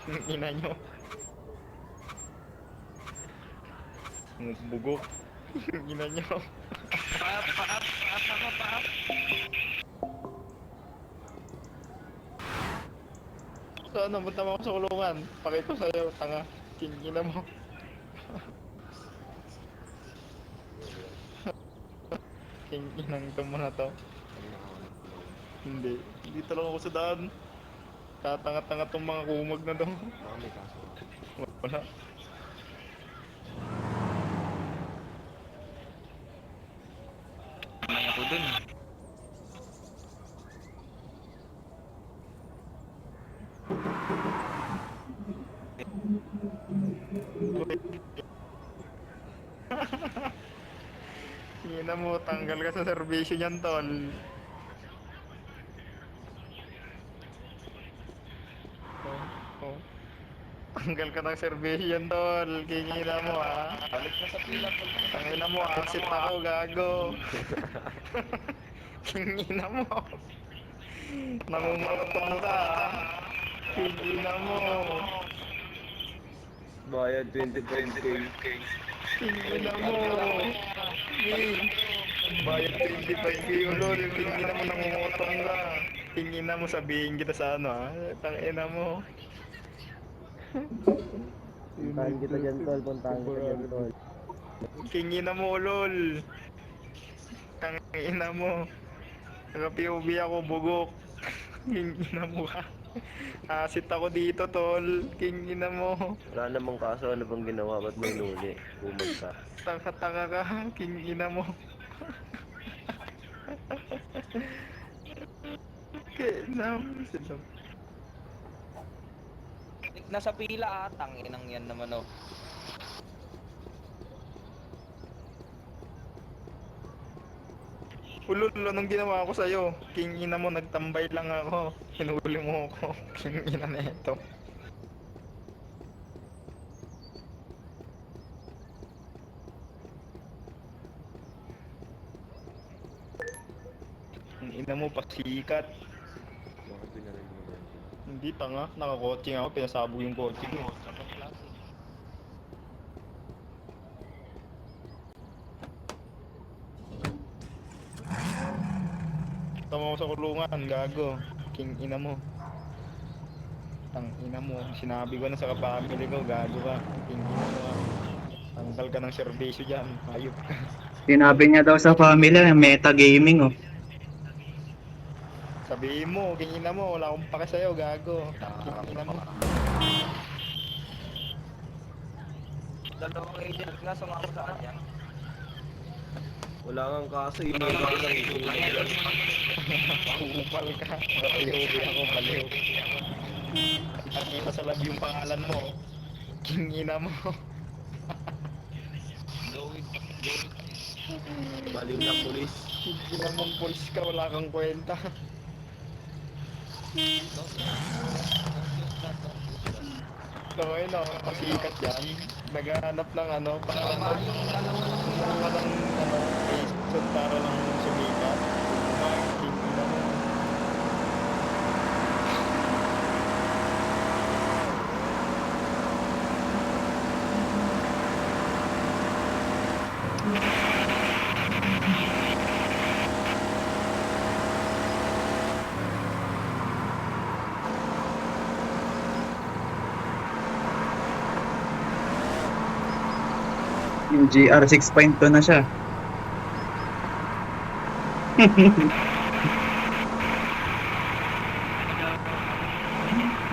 Yung ina nyo. Bugok. Yung ina nyo. Paap. So ano, punta mo ako sa kulungan. Pakita ko sa'yo, tanga. King ina mo. King inang ito mo na to. Hindi. Dito lang ako sa daan. Tatanga-tanga tong mga kumag na daw. Baka may kaso. Wala. May ako dun. Ina mo, tanggal ka sa serbisyo niyan, tol. Oh. Tanggal ka ng serbisyo yan, tol. Kingina mo, ha. Balik na sa pila. Tangina mo, asit ako, gago. Kingina mo. Nangungutong ka, ha. Kingina mo. Bayad 25k. Kingina mo. Bayad 25k yung lol. Kingina mo, nangungutong ka. Kingina mo, sabihin kita sa ano, ha. Tangina mo. Puntahan kita dyan, tol. Puntahan kita dyan, tol. Kingina mo, lol. Tangina mo. Naka-POV ako, bugok. Kingina mo ka. Asit ako dito, tol. Kingina mo. Wala namang kaso. Ano bang ginawa? Ba't may nuli? Bumag ka. Tanga-tanga ka. Kingina mo. Kingina mo. Nasa pila tanginang yan naman oh. Ulol, anong ginawa ko sa'yo? Kingina mo, nagtambay lang ako. Hinuli mo ako. Kingina na ito. Ang ina mo, pasikat. Bakit pinarinig mo yan? Hindi, tanga. Naka-coaching ako, pinasabog yung coaching mo. Tama mo sa kulungan, gago. King ina mo. Tang ina mo. Sinabi ko na sa kapamilya ko, gago ka. King ina mo. Tanggal ka ng serbisyo dyan. Ayop ka. Sinabi niya daw sa family, metagaming oh. Sabihin mo, king ina mo. Wala akong pake sa'yo, gago. King ina mo. Dalawang agent nga sumama sa kanya. Wala kang kaso. Iniwan ka lang. Kupal ka. Baliw ako, baliw. Nakita sa lab yung pangalan mo. King ina mo. Baliw na pulis. King ina mong pulis ka, wala kang kwenta. So ayun o, pasikat yan. Naghahanap ng ano, para kumuha ng Facebook para lang sumikat. King ina mo. Yung GR 6.2 na siya.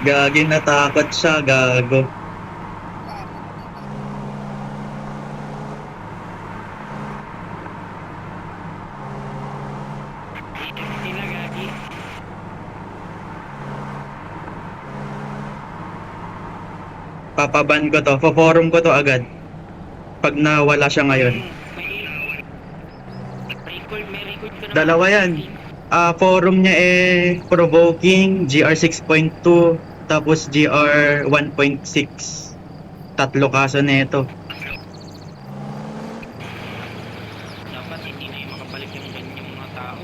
Gagi, natakot siya, gago. Papaban ko to, forum ko to agad. Pag nawala siya ngayon. Dalawa yan. Forum niya provoking, GR 6.2, tapos GR 1.6. Tatlo kaso nito. Dapat hindi na yung makabalik yung ganyang mga tao.